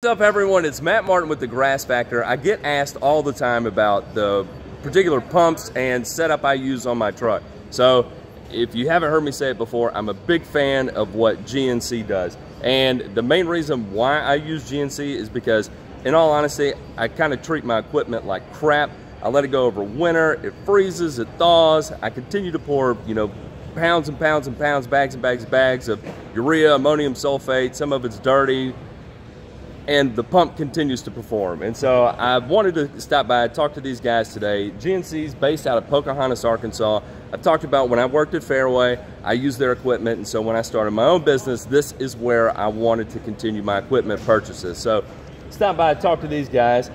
What's up, everyone? It's Matt Martin with the Grass Factor. I get asked all the time about the particular pumps and setup I use on my truck. So if you haven't heard me say it before, I'm a big fan of what GNC does. And the main reason why I use GNC is because, in all honesty, I kind of treat my equipment like crap. I let it go over winter, it freezes, it thaws. I continue to pour, pounds and pounds and pounds, bags and bags and bags of urea, ammonium sulfate. Some of it's dirty, and the pump continues to perform. And so I wanted to stop by and talk to these guys today. GNC's based out of Pocahontas, Arkansas. I've talked about when I worked at Fairway, I used their equipment, and so when I started my own business, this is where I wanted to continue my equipment purchases. So stop by and talk to these guys.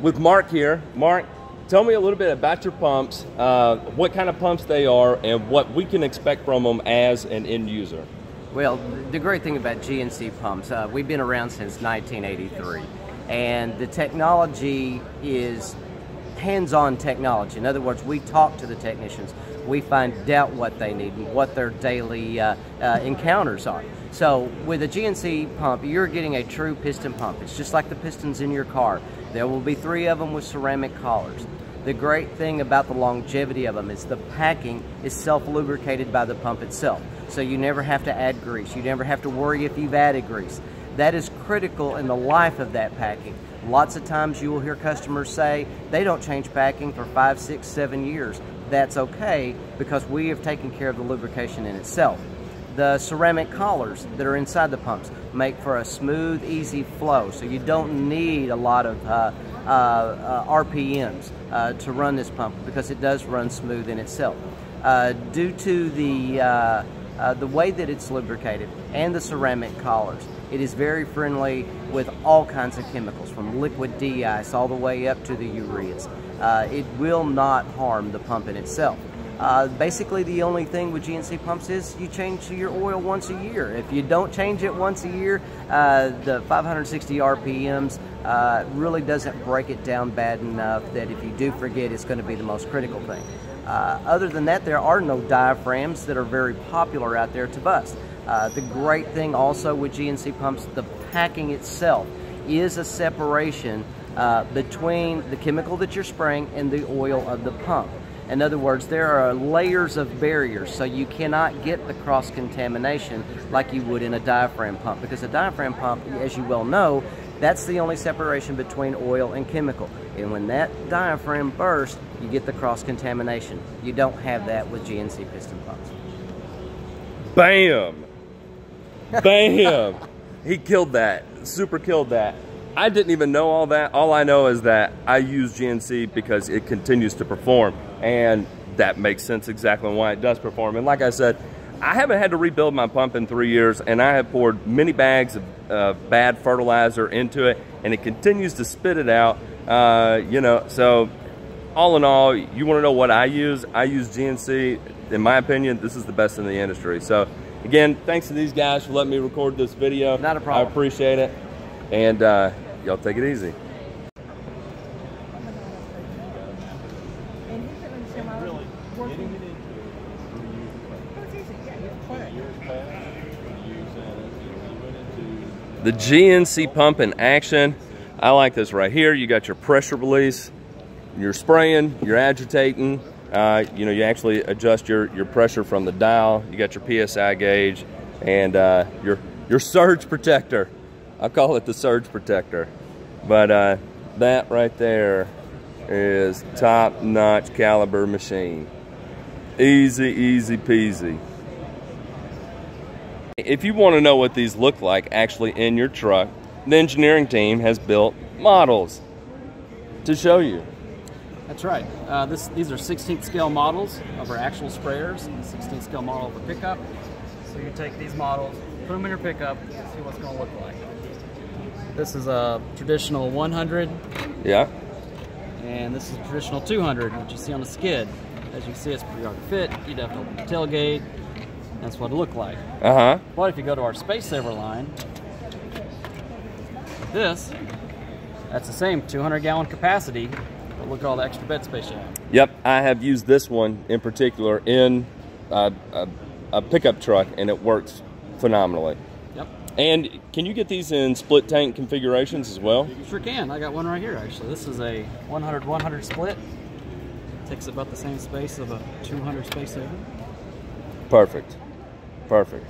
With Mark here. Mark, tell me a little bit about your pumps, what kind of pumps they are, and what we can expect from them as an end user. Well, the great thing about GNC Pumps, we've been around since 1983, and the technology is hands-on technology. In other words, we talk to the technicians, we find out what they need and what their daily encounters are. So with a GNC pump, you're getting a true piston pump. It's just like the pistons in your car. There will be 3 of them with ceramic collars. The great thing about the longevity of them is the packing is self-lubricated by the pump itself. So you never have to add grease. You never have to worry if you've added grease. That is critical in the life of that packing. Lots of times you will hear customers say they don't change packing for 5, 6, 7 years. That's okay because we have taken care of the lubrication in itself. The ceramic collars that are inside the pumps make for a smooth, easy flow. So you don't need a lot of RPMs to run this pump because it does run smooth in itself. Due to the way that it's lubricated and the ceramic collars, it is very friendly with all kinds of chemicals, from liquid de-ice all the way up to the ureas. It will not harm the pump in itself. Basically, the only thing with GNC pumps is you change your oil once a year. If you don't change it once a year, the 560 RPMs really doesn't break it down bad enough that if you do forget, it's going to be the most critical thing. Other than that, there are no diaphragms that are very popular out there to bust. The great thing also with GNC pumps, the packing itself is a separation between the chemical that you're spraying and the oil of the pump. In other words, there are layers of barriers, so you cannot get the cross-contamination like you would in a diaphragm pump, because a diaphragm pump, as you well know, that's the only separation between oil and chemical. And when that diaphragm bursts, you get the cross-contamination. You don't have that with GNC piston pumps. Bam! Bam! He killed that. Super killed that. I didn't even know all that. All I know is that I use GNC because it continues to perform, and that makes sense exactly why it does perform. And like I said, I haven't had to rebuild my pump in 3 years, and I have poured many bags of bad fertilizer into it, and it continues to spit it out. So all in all, you want to know what I use GNC. In my opinion, this is the best in the industry. So again, thanks to these guys for letting me record this video. Not a problem. I appreciate it. And y'all take it easy. The GNC pump in action. I like this right here. You got your pressure release. You're spraying, you're agitating. You actually adjust your pressure from the dial. You got your PSI gauge and your surge protector. I call it the surge protector. But that right there is top-notch caliber machine. Easy, easy peasy. If you want to know what these look like actually in your truck, the engineering team has built models to show you. That's right. These are 16th scale models of our actual sprayers, and 16th scale model of a pickup. So you take these models, put them in your pickup, see what's going to look like. This is a traditional 100. Yeah. And this is a traditional 200, which you see on the skid. As you see, it's pretty hard to fit. You'd have to open the tailgate. That's what it looked like. Uh-huh. But if you go to our Space Saver line, that's the same 200-gallon capacity, but look at all the extra bed space you have. Yep, I have used this one in particular in a pickup truck, and it works phenomenally. Yep. And can you get these in split tank configurations as well? Sure can. I got one right here actually. This is a 100-100 split. Takes about the same space of a 200 space saver. Perfect. Perfect.